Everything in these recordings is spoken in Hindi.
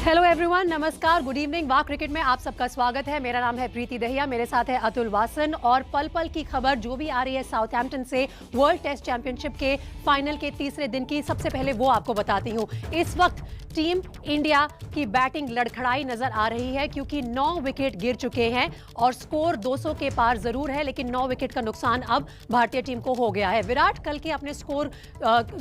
हेलो एवरीवन, नमस्कार, गुड इवनिंग। वाह क्रिकेट में आप सबका स्वागत है। मेरा नाम है प्रीति दहिया, मेरे साथ है अतुल वासन और पल पल की खबर जो भी आ रही है साउथहैम्पटन से वर्ल्ड टेस्ट चैंपियनशिप के फाइनल के तीसरे दिन की, सबसे पहले वो आपको बताती हूँ। इस वक्त टीम इंडिया की बैटिंग लड़खड़ाई नजर आ रही है क्योंकि 9 विकेट गिर चुके हैं और स्कोर 200 के पार जरूर है, लेकिन 9 विकेट का नुकसान अब भारतीय टीम को हो गया है। विराट कल के अपने स्कोर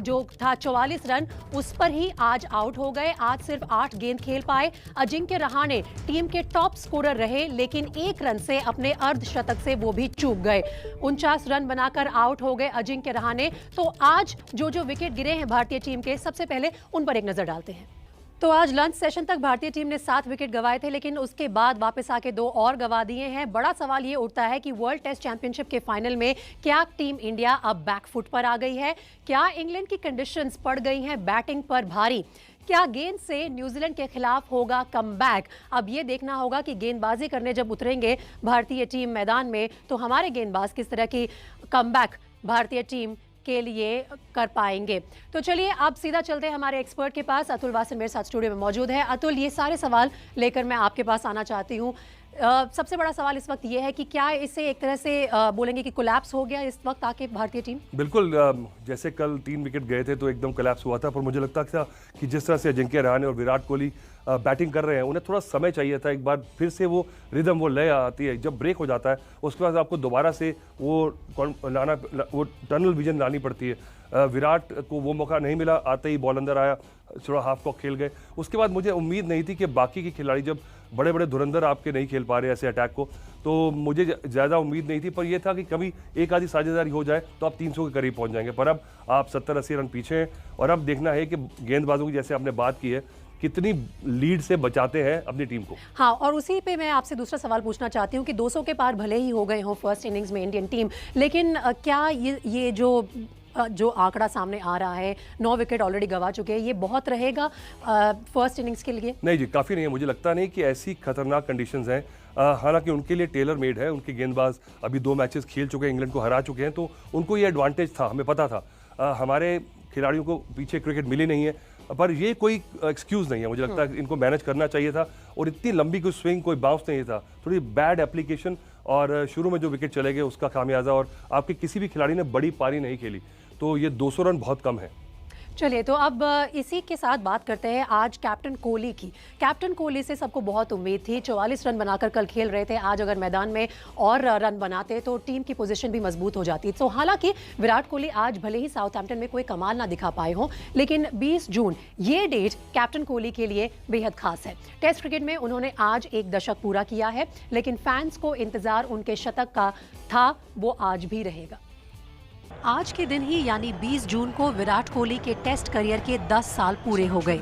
जो था 44 रन, उस पर ही आज आउट हो गए। आज सिर्फ 8 गेंद खेल पाए। अजिंक्य रहाणे टीम के टॉप स्कोरर रहे, लेकिन 1 रन से अपने अर्धशतक से वो भी चूक गए। 49 रन बनाकर आउट हो गए अजिंक्य रहाणे। तो आज जो विकेट गिरे हैं भारतीय टीम के, सबसे पहले उन पर एक नजर डालते हैं। तो आज लंच सेशन तक भारतीय टीम ने 7 विकेट गंवाए थे, लेकिन उसके बाद वापस आके 2 और गंवा दिए हैं। बड़ा सवाल ये उठता है कि वर्ल्ड टेस्ट चैंपियनशिप के फाइनल में क्या टीम इंडिया अब बैकफुट पर आ गई है? क्या इंग्लैंड की कंडीशंस पड़ गई हैं बैटिंग पर भारी? क्या गेंद से न्यूजीलैंड के खिलाफ होगा कमबैक? अब ये देखना होगा कि गेंदबाजी करने जब उतरेंगे भारतीय टीम मैदान में, तो हमारे गेंदबाज किस तरह की कमबैक भारतीय टीम के लिए कर पाएंगे। तो चलिए अब सीधा चलते हैं हमारे एक्सपर्ट के पास। अतुल वासन मेरे साथ स्टूडियो में मौजूद है। अतुल, ये सारे सवाल लेकर मैं आपके पास आना चाहती हूँ। सबसे बड़ा सवाल इस वक्त ये है कि क्या इससे एक तरह से बोलेंगे कि कोलैप्स हो गया इस वक्त आके भारतीय टीम? बिल्कुल, जैसे कल 3 विकेट गए थे तो एकदम कोलैप्स हुआ था, पर मुझे लगता था कि जिस तरह से अजिंक्य रहाणे और विराट कोहली बैटिंग कर रहे हैं, उन्हें थोड़ा समय चाहिए था। एक बार फिर से वो रिदम, वो लय आती है। जब ब्रेक हो जाता है उसके बाद आपको दोबारा से वो टनल विजन लानी पड़ती है। विराट को वो मौका नहीं मिला, आते ही बॉल अंदर आया, थोड़ा हाफ कॉक खेल गए। उसके बाद मुझे उम्मीद नहीं थी कि बाकी के खिलाड़ी, जब बड़े बड़े धुरंधर आपके नहीं खेल पा रहे ऐसे अटैक को, तो मुझे ज़्यादा उम्मीद नहीं थी। पर यह था कि कभी एक आधी साझेदारी हो जाए तो आप 300 के करीब पहुंच जाएंगे। पर अब आप 70-80 रन पीछे हैं और अब देखना है कि गेंदबाजों की, जैसे आपने बात की है, कितनी लीड से बचाते हैं अपनी टीम को। हाँ, और उसी पे मैं आपसे दूसरा सवाल पूछना चाहती हूँ कि 200 के पार भले ही हो गए हो फर्स्ट इनिंग्स में इंडियन टीम, लेकिन क्या ये जो आंकड़ा सामने आ रहा है, 9 विकेट ऑलरेडी गंवा चुके हैं, ये बहुत रहेगा फर्स्ट इनिंग्स के लिए? नहीं जी, काफ़ी नहीं है। मुझे लगता नहीं कि ऐसी खतरनाक कंडीशंस हैं। हालांकि उनके लिए टेलर मेड है। उनके गेंदबाज अभी 2 मैचेस खेल चुके हैं, इंग्लैंड को हरा चुके हैं, तो उनको ये एडवांटेज था, हमें पता था। हमारे खिलाड़ियों को पीछे क्रिकेट मिली नहीं है, पर ये कोई एक्सक्यूज़ नहीं है। मुझे लगता है इनको मैनेज करना चाहिए था और इतनी लंबी कोई स्विंग, कोई बाउंस नहीं था। थोड़ी बैड एप्लीकेशन और शुरू में जो विकेट चले गए उसका खामियाजा, और आपके किसी भी खिलाड़ी ने बड़ी पारी नहीं खेली, तो ये 200 रन बहुत कम है। चलिए, तो अब इसी के साथ बात करते हैं आज कैप्टन कोहली की। कैप्टन कोहली से सबको बहुत उम्मीद थी। 44 रन बनाकर कल खेल रहे थे। आज अगर मैदान में और रन बनाते तो टीम की पोजीशन भी मजबूत हो जाती। तो हालांकि विराट कोहली आज भले ही साउथहैम्पटन में कोई कमाल ना दिखा पाए हों, लेकिन 20 जून ये डेट कैप्टन कोहली के लिए बेहद खास है। टेस्ट क्रिकेट में उन्होंने आज 1 दशक पूरा किया है, लेकिन फैंस को इंतजार उनके शतक का था, वो आज भी रहेगा। आज के दिन ही यानी 20 जून को विराट कोहली के टेस्ट करियर के 10 साल पूरे हो गए।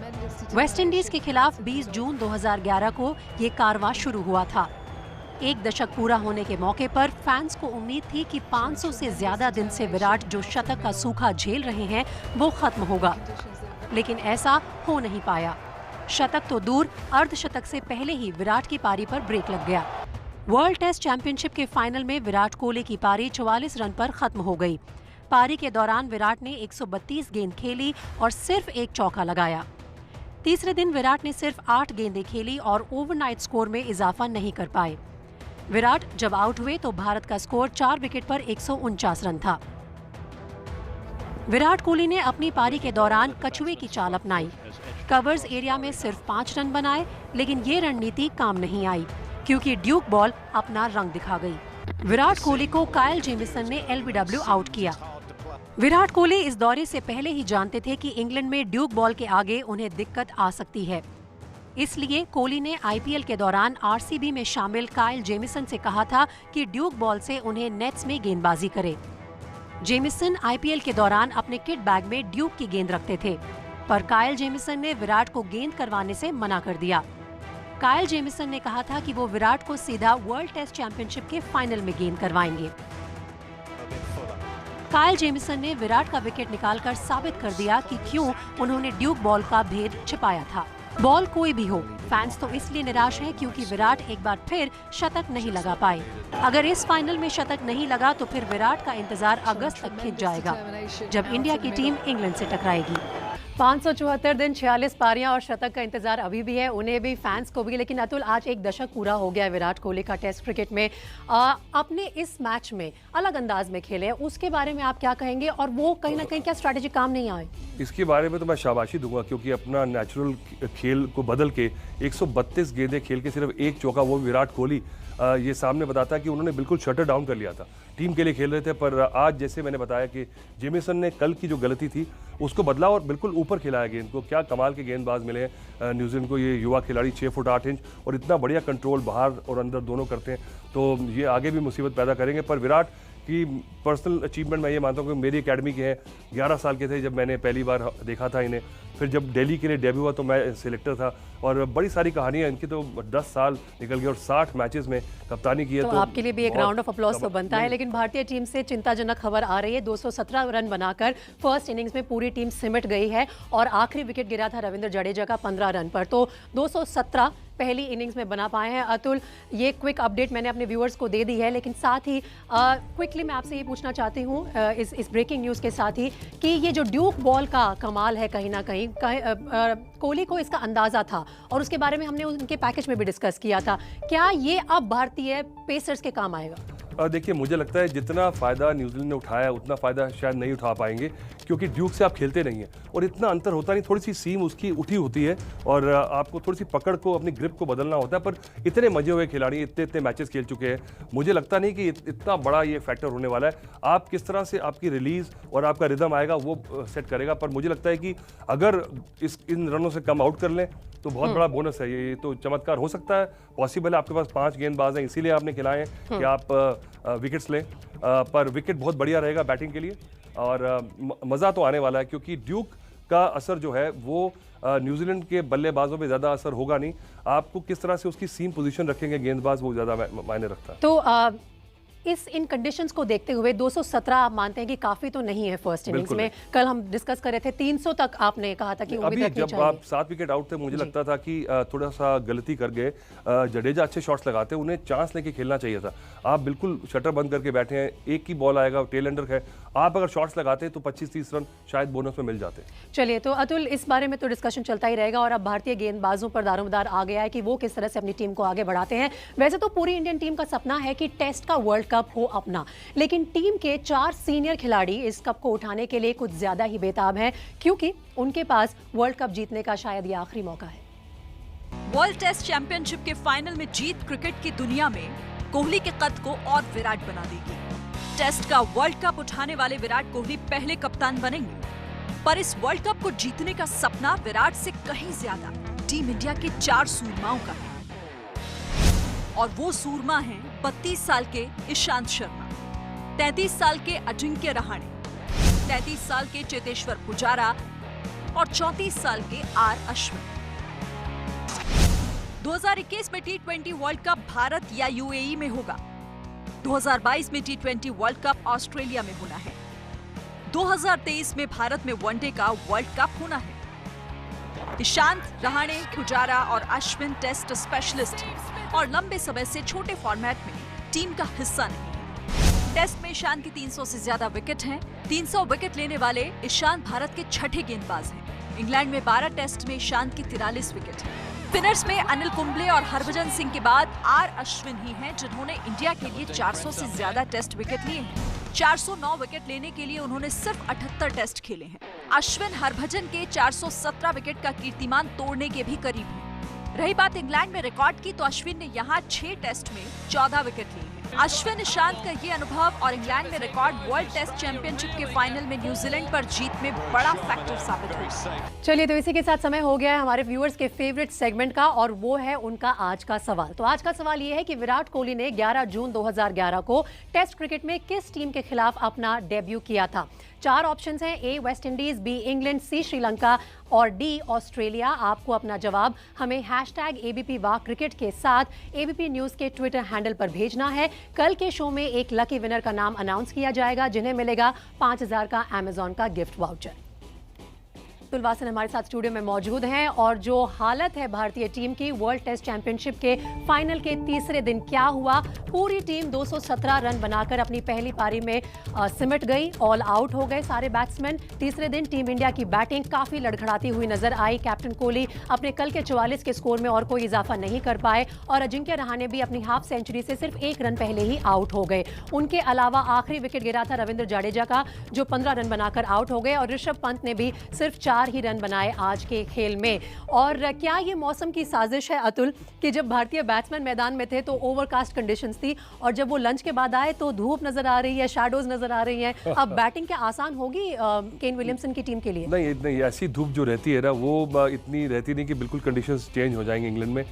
वेस्ट इंडीज के खिलाफ 20 जून 2011 को ये कारवां शुरू हुआ था। 1 दशक पूरा होने के मौके पर फैंस को उम्मीद थी कि 500 से ज्यादा दिन से विराट जो शतक का सूखा झेल रहे हैं वो खत्म होगा, लेकिन ऐसा हो नहीं पाया। शतक तो दूर, अर्धशतक से पहले ही विराट की पारी पर ब्रेक लग गया। वर्ल्ड टेस्ट चैंपियनशिप के फाइनल में विराट कोहली की पारी 44 रन पर खत्म हो गई। पारी के दौरान विराट ने 132 गेंद खेली और सिर्फ 1 चौका लगाया। तीसरे दिन विराट ने सिर्फ 8 गेंदें खेली और ओवरनाइट स्कोर में इजाफा नहीं कर पाए। विराट जब आउट हुए तो भारत का स्कोर 4 विकेट पर 149 रन था। विराट कोहली ने अपनी पारी के दौरान कछुए की चाल अपनाई। कवर्स एरिया में सिर्फ 5 रन बनाए, लेकिन ये रणनीति काम नहीं आई क्योंकि ड्यूक बॉल अपना रंग दिखा गई। विराट कोहली को कायल जेमिसन ने एलबीडब्ल्यू आउट किया। विराट कोहली इस दौरे से पहले ही जानते थे कि इंग्लैंड में ड्यूक बॉल के आगे उन्हें दिक्कत आ सकती है। इसलिए कोहली ने आईपीएल के दौरान आरसीबी में शामिल कायल जेमिसन से कहा था कि ड्यूक बॉल से उन्हें नेट्स में गेंदबाजी करे। जेमिसन आईपीएल के दौरान अपने किट बैग में ड्यूक की गेंद रखते थे, पर कायल जेमिसन ने विराट को गेंद करवाने से मना कर दिया। कायल जेमिसन ने कहा था कि वो विराट को सीधा वर्ल्ड टेस्ट चैंपियनशिप के फाइनल में गेंद करवाएंगे। कायल जेमिसन ने विराट का विकेट निकालकर साबित कर दिया कि क्यों उन्होंने ड्यूक बॉल का भेद छिपाया था। बॉल कोई भी हो, फैंस तो इसलिए निराश हैं क्योंकि विराट एक बार फिर शतक नहीं लगा पाए। अगर इस फाइनल में शतक नहीं लगा तो फिर विराट का इंतजार अगस्त तक खिंच जाएगा, जब इंडिया की टीम इंग्लैंड से टकराएगी। 574 दिन 46 पारियां और शतक का इंतजार अभी भी है, उन्हें भी, फैंस को भी। लेकिन अतुल, आज एक दशक पूरा हो गया है विराट कोहली का टेस्ट क्रिकेट में। अपने इस मैच में अलग अंदाज में खेले, उसके बारे में आप क्या कहेंगे? और वो कहीं ना कहीं क्या स्ट्रैटेजी काम नहीं आए? इसके बारे में तो मैं शाबाशी दूंगा, क्योंकि अपना नेचुरल खेल को बदल के 132 गेंदें खेल के सिर्फ एक चौका, वो विराट कोहली, ये सामने बताता है कि उन्होंने बिल्कुल शटर डाउन कर लिया था। टीम के लिए खेल रहे थे, पर आज जैसे मैंने बताया कि जेमिसन ने कल की जो गलती थी उसको बदला और बिल्कुल ऊपर खिलाया गेंद को। क्या कमाल के गेंदबाज मिले हैं न्यूजीलैंड को, ये युवा खिलाड़ी 6 फुट 8 इंच, और इतना बढ़िया कंट्रोल बाहर और अंदर दोनों करते हैं, तो ये आगे भी मुसीबत पैदा करेंगे। पर विराट की पर्सनल अचीवमेंट मैं ये मानता हूँ कि मेरी एकेडमी के हैं। 11 साल के थे जब मैंने पहली बार देखा था इन्हें, फिर जब दिल्ली के लिए डेब्यू हुआ तो मैं सिलेक्टर था, और बड़ी सारी कहानियां इनकी, तो 10 साल निकल गए और 60 मैचेस में कप्तानी की है। तो आपके लिए भी एक राउंड ऑफ अप्लॉज तो बनता है। लेकिन भारतीय टीम से चिंताजनक खबर आ रही है। 217 रन बनाकर फर्स्ट इनिंग्स में पूरी टीम सिमट गई है, और आखिरी विकेट गिरा था रविंद्र जडेजा का 15 रन पर। तो 217 पहली इनिंग्स में बना पाए हैं। अतुल, ये क्विक अपडेट मैंने अपने व्यूअर्स को दे दी है, लेकिन साथ ही क्विकली मैं आपसे ये पूछना चाहती हूँ इस ब्रेकिंग न्यूज़ के साथ ही, कि ये जो ड्यूक बॉल का कमाल है, कहीं ना कहीं कोहली को इसका अंदाजा था, और उसके बारे में हमने उनके पैकेज में भी डिस्कस किया था। क्या ये अब भारतीय पेसर्स के काम आएगा? देखिए, मुझे लगता है जितना फ़ायदा न्यूजीलैंड ने उठाया उतना फ़ायदा शायद नहीं उठा पाएंगे, क्योंकि ड्यूक से आप खेलते नहीं हैं और इतना अंतर होता नहीं। थोड़ी सी सीम उसकी उठी होती है और आपको थोड़ी सी पकड़ को, अपनी ग्रिप को बदलना होता है। पर इतने मजे हुए खिलाड़ी, इतने मैचेस खेल चुके हैं, मुझे लगता नहीं कि इतना बड़ा ये फैक्टर होने वाला है। आप किस तरह से आपकी रिलीज और आपका रिदम आएगा वो सेट करेगा। पर मुझे लगता है कि अगर इन रनों से कम आउट कर लें तो बहुत बड़ा बोनस है। ये तो चमत्कार हो सकता है, पॉसिबल है। आपके पास 5 गेंदबाज हैं, इसीलिए आपने खिलाए हैं कि आप विकेट्स लें। पर विकेट बहुत बढ़िया रहेगा बैटिंग के लिए, और मज़ा तो आने वाला है, क्योंकि ड्यूक का असर जो है वो न्यूजीलैंड के बल्लेबाजों पे ज़्यादा असर होगा नहीं। आपको किस तरह से उसकी सीम पोजीशन रखेंगे गेंदबाज, वो ज़्यादा मायने रखता है। तो इन कंडीशंस को देखते हुए 217 आप मानते हैं कि काफी तो नहीं है फर्स्ट इनिंग्स में? कल हम डिस्कस कर रहे थे 300 तक आपने कहा था कि उम्मीद रखनी चाहिए। जब आप 7 विकेट आउट थे, मुझे लगता था कि थोड़ा सा गलती कर गए। जडेजा अच्छे शॉट्स लगाते, उन्हें चांस लेके खेलना चाहिए था। आप बिल्कुल शटर बंद करके बैठे हैं, एक ही बॉल आएगा, टेल एंडर है। आप अगर शॉट्स लगाते तो 25-30 रन शायद बोनस में मिल जाते। चलिए, तो अतुल, इस बारे में तो डिस्कशन चलता ही रहेगा, और अब भारतीय गेंदबाजों पर दारोमदार आ गया है कि वो किस तरह से अपनी टीम को आगे बढ़ाते हैं। वैसे तो पूरी इंडियन टीम का सपना है कि टेस्ट का वर्ल्ड कप हो अपना, लेकिन टीम के 4 सीनियर खिलाड़ी इस कप को उठाने के लिए कुछ ज्यादा ही बेताब हैं, क्योंकि उनके पास वर्ल्ड कप जीतने का शायद ये आखिरी मौका है। वर्ल्ड टेस्ट चैंपियनशिप के फाइनल में जीत क्रिकेट की दुनिया में कोहली के कद को और विराट बना देगी। टेस्ट का वर्ल्ड कप उठाने वाले विराट कोहली पहले कप्तान बनेंगे, पर इस वर्ल्ड कप को जीतने का सपना विराट से कहीं ज्यादा टीम इंडिया के 4 सूरमाओं का है, और वो सूरमा हैं 32 साल के ईशांत शर्मा, 33 साल के अजिंक्य रहाणे, 33 साल के चेतेश्वर पुजारा और 34 साल के आर अश्विन। 2021 में T20 वर्ल्ड कप भारत या यूएई में होगा। 2022 में T20 वर्ल्ड कप ऑस्ट्रेलिया में होना है। 2023 में भारत में वनडे का वर्ल्ड कप होना है। ईशांत, रहाणे, पुजारा और अश्विन टेस्ट स्पेशलिस्ट हैं और लंबे समय से छोटे फॉर्मेट में टीम का हिस्सा नहीं है। टेस्ट में ईशांत की 300 से ज्यादा विकेट हैं। 300 विकेट लेने वाले ईशांत भारत के छठे गेंदबाज हैं। इंग्लैंड में 12 टेस्ट में ईशांत की 43 विकेट हैं। स्पिनर्स में अनिल कुंबले और हरभजन सिंह के बाद आर अश्विन ही हैं जिन्होंने इंडिया के लिए 400 से ज्यादा टेस्ट विकेट लिए हैं। 409 विकेट लेने के लिए उन्होंने सिर्फ 78 टेस्ट खेले हैं। अश्विन हरभजन के 417 विकेट का कीर्तिमान तोड़ने के भी करीब हैं। रही बात इंग्लैंड में रिकॉर्ड की, तो अश्विन ने यहाँ 6 टेस्ट में 14 विकेट लिए हैं। अश्विन, ईशांत का ये अनुभव और इंग्लैंड में रिकॉर्ड वर्ल्ड टेस्ट चैंपियनशिप के फाइनल में न्यूजीलैंड पर जीत में बड़ा फैक्टर साबित हुआ। चलिए, तो इसी के साथ समय हो गया है हमारे व्यूअर्स के फेवरेट सेगमेंट का, और वो है उनका आज का सवाल। तो आज का सवाल ये है कि विराट कोहली ने 11 जून 2011 को टेस्ट क्रिकेट में किस टीम के खिलाफ अपना डेब्यू किया था? 4 ऑप्शंस हैं, ए वेस्ट इंडीज, बी इंग्लैंड, सी श्रीलंका और डी ऑस्ट्रेलिया। आपको अपना जवाब हमें #ABP वाह क्रिकेट के साथ ABP न्यूज़ के ट्विटर हैंडल पर भेजना है। कल के शो में एक लकी विनर का नाम अनाउंस किया जाएगा, जिन्हें मिलेगा 5000 का अमेजॉन का गिफ्ट वाउचर। अतुल वासन हमारे साथ स्टूडियो में मौजूद हैं और जो हालत है भारतीय टीम की वर्ल्ड टेस्ट चैंपियनशिप के फाइनल के तीसरे दिन क्या हुआ, पूरी टीम 217 रन बनाकर अपनी पहली पारी में सिमट गई, ऑल आउट हो गए सारे बैट्समैन। तीसरे दिन टीम इंडिया की बैटिंग काफी लड़खड़ाती हुई नजर आई। कैप्टन कोहली अपने कल के 44 के स्कोर में और कोई इजाफा नहीं कर पाए और अजिंक्य रहाणे भी अपनी हाफ सेंचुरी से सिर्फ 1 रन पहले ही आउट हो गए। उनके अलावा आखिरी विकेट गिरा था रविंद्र जडेजा का, जो 15 रन बनाकर आउट हो गए और ऋषभ पंत ने भी सिर्फ 4 ही रन बनाए आज के खेल में। और क्या ये मौसम की साजिश है अतुल कि जब भारतीय बैट्समैन मैदान में थे तो ओवरकास्ट कंडीशंस थी और जब वो लंच के बाद आए तो धूप नजर आ रही है, शैडोज नजर आ रही हैं। अब बैटिंग क्या आसान होगी केन विलियमसन की टीम के लिए? नहीं, ऐसी धूप जो रहती है ना वो इतनी रहती नहीं कि बिल्कुल कंडीशंस चेंज हो जाएंगे इंग्लैंड में।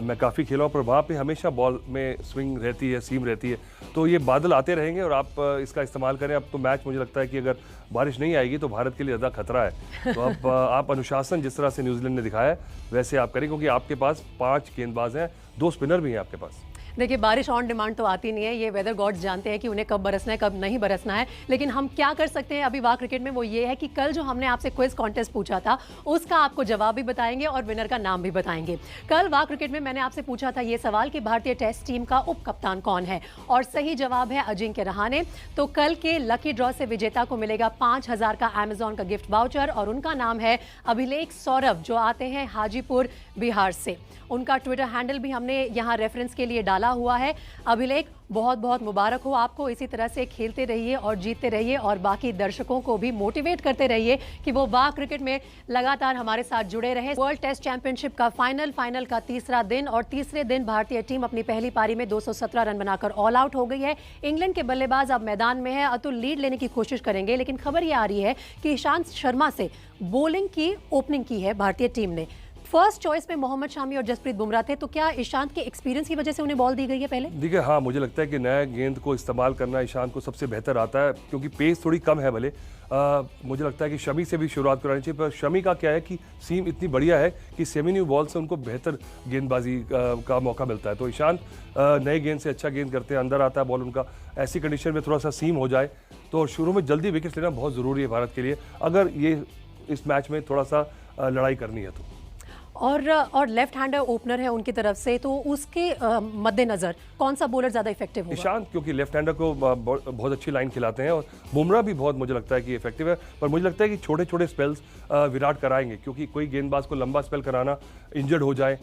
मैं काफ़ी खेला हूँ पर वहाँ पे हमेशा बॉल में स्विंग रहती है, सीम रहती है, तो ये बादल आते रहेंगे और आप इसका इस्तेमाल करें। अब तो मैच मुझे लगता है कि अगर बारिश नहीं आएगी तो भारत के लिए ज़्यादा खतरा है। तो अब आप अनुशासन जिस तरह से न्यूजीलैंड ने दिखाया है वैसे आप करें, क्योंकि आपके पास 5 गेंदबाज हैं, 2 स्पिनर भी हैं आपके पास। देखिए, बारिश ऑन डिमांड तो आती नहीं है, ये वेदर गॉड्स जानते हैं कि उन्हें कब बरसना है कब नहीं बरसना है। लेकिन हम क्या कर सकते हैं अभी वाह क्रिकेट में, वो ये है कि कल जो हमने आपसे क्विज कॉन्टेस्ट पूछा था उसका आपको जवाब भी बताएंगे और विनर का नाम भी बताएंगे। कल वाह क्रिकेट में मैंने आपसे पूछा था ये सवाल कि भारतीय टेस्ट टीम का उप कप्तान कौन है, और सही जवाब है अजिंक्य रहाणे। तो कल के लकी ड्रॉ से विजेता को मिलेगा 5000 का अमेजॉन का गिफ्ट वाउचर और उनका नाम है अभिलेख सौरभ, जो आते हैं हाजीपुर बिहार से। उनका ट्विटर हैंडल भी हमने यहाँ रेफरेंस के लिए डाला हुआ है। अभिलेख, बहुत बहुत मुबारक हो आपको, इसी तरह से खेलते रहिए और जीतते रहिए और बाकी दर्शकों को भी मोटिवेट करते रहिए कि वो वाह क्रिकेट में लगातार हमारे साथ जुड़े रहे। वर्ल्ड टेस्ट चैंपियनशिप का फाइनल का तीसरा दिन और तीसरे दिन भारतीय टीम अपनी पहली पारी में 217 रन बनाकर ऑल आउट हो गई है। इंग्लैंड के बल्लेबाज अब मैदान में है। अतुल लीड लेने की कोशिश करेंगे, लेकिन खबर ये आ रही है कि ईशांत शर्मा से बॉलिंग की ओपनिंग की है भारतीय टीम ने। फर्स्ट चॉइस में मोहम्मद शामी और जसप्रीत बुमराह थे, तो क्या ईशांत के एक्सपीरियंस की वजह से उन्हें बॉल दी गई है पहले? देखिए, हाँ, मुझे लगता है कि नया गेंद को इस्तेमाल करना ईशांत को सबसे बेहतर आता है, क्योंकि पेस थोड़ी कम है भले। मुझे लगता है कि शमी से भी शुरुआत करानी चाहिए, पर शमी का क्या है कि सीम इतनी बढ़िया है कि सेमी न्यू बॉल से उनको बेहतर गेंदबाजी का मौका मिलता है। तो ईशांत नए गेंद से अच्छा गेंद करते हैं, अंदर आता है बॉल उनका। ऐसी कंडीशन में थोड़ा सा सीम हो जाए तो शुरू में जल्दी विकेट लेना बहुत ज़रूरी है भारत के लिए, अगर ये इस मैच में थोड़ा सा लड़ाई करनी है तो। और लेफ्ट हैंडर ओपनर है उनकी तरफ से, तो उसके मद्देनजर कौन सा बॉलर ज्यादा इफेक्टिव होगा? ईशांत, क्योंकि लेफ्ट हैंडर को बहुत अच्छी लाइन खिलाते हैं और बुमराह भी बहुत मुझे लगता है कि इफेक्टिव है। पर मुझे लगता है कि छोटे छोटे स्पेल्स विराट कराएंगे, क्योंकि कोई गेंदबाज को लंबा स्पेल कराना, इंजर्ड हो जाए,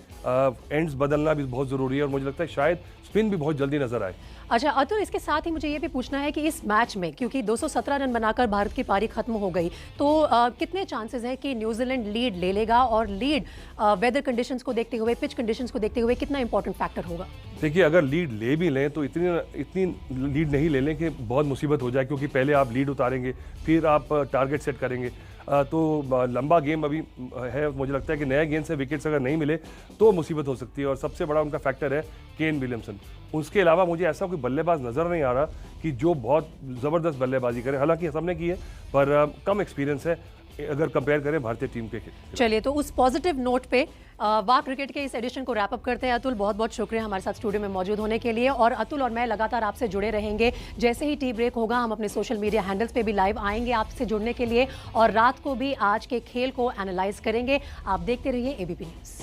एंड्स बदलना भी बहुत ज़रूरी है और मुझे लगता है शायद स्पिन भी बहुत जल्दी नजर आए। अच्छा अतुल, इसके साथ ही मुझे ये भी पूछना है कि इस मैच में क्योंकि 217 रन बनाकर भारत की पारी खत्म हो गई, तो कितने चांसेस हैं कि न्यूजीलैंड लीड ले लेगा, और लीड वेदर कंडीशंस को देखते हुए, पिच कंडीशंस को देखते हुए कितना इंपॉर्टेंट फैक्टर होगा? देखिए, अगर लीड ले भी लें तो इतनी लीड नहीं ले लें कि बहुत मुसीबत हो जाए, क्योंकि पहले आप लीड उतारेंगे फिर आप टारगेट सेट करेंगे, तो लंबा गेम अभी है। मुझे लगता है कि नया गेंद से विकेट्स अगर नहीं मिले तो मुसीबत हो सकती है, और सबसे बड़ा उनका फैक्टर है केन विलियमसन। उसके अलावा मुझे ऐसा कोई बल्लेबाज नज़र नहीं आ रहा कि जो बहुत ज़बरदस्त बल्लेबाजी करे, हालांकि सबने की है पर कम एक्सपीरियंस है अगर कंपेयर करें भारतीय टीम के। चलिए, तो उस पॉजिटिव नोट पे वाह क्रिकेट के इस एडिशन को रैप अप करते हैं। अतुल, बहुत बहुत शुक्रिया हमारे साथ स्टूडियो में मौजूद होने के लिए, और अतुल और मैं लगातार आपसे जुड़े रहेंगे। जैसे ही टी ब्रेक होगा हम अपने सोशल मीडिया हैंडल्स पे भी लाइव आएंगे आपसे जुड़ने के लिए, और रात को भी आज के खेल को एनालाइज करेंगे। आप देखते रहिए एबीपी न्यूज़।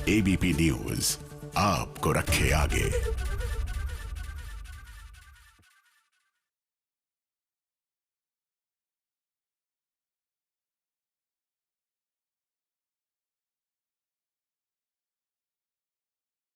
एबीपी न्यूज आपको रखे आगे।